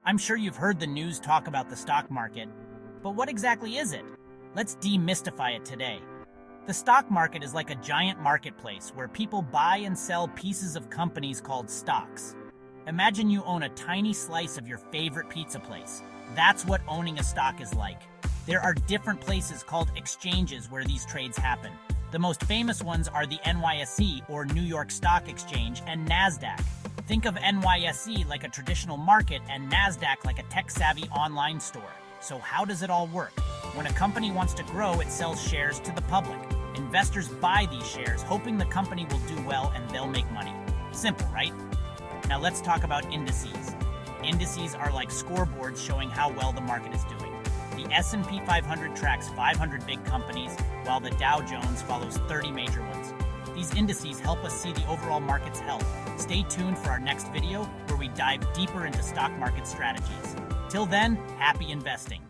I'm sure you've heard the news talk about the stock market, but what exactly is it? Let's demystify it today. The stock market is like a giant marketplace where people buy and sell pieces of companies called stocks. Imagine you own a tiny slice of your favorite pizza place. That's what owning a stock is like. There are different places called exchanges where these trades happen. The most famous ones are the NYSE, or New York Stock Exchange, and NASDAQ. Think of NYSE like a traditional market and NASDAQ like a tech-savvy online store. So how does it all work? When a company wants to grow, it sells shares to the public. Investors buy these shares, hoping the company will do well and they'll make money. Simple, right? Now let's talk about indices. Indices are like scoreboards showing how well the market is doing. The S&P 500 tracks 500 big companies, while the Dow Jones follows 30 major ones. These indices help us see the overall market's health. Stay tuned for our next video where we dive deeper into stock market strategies. Till then, happy investing.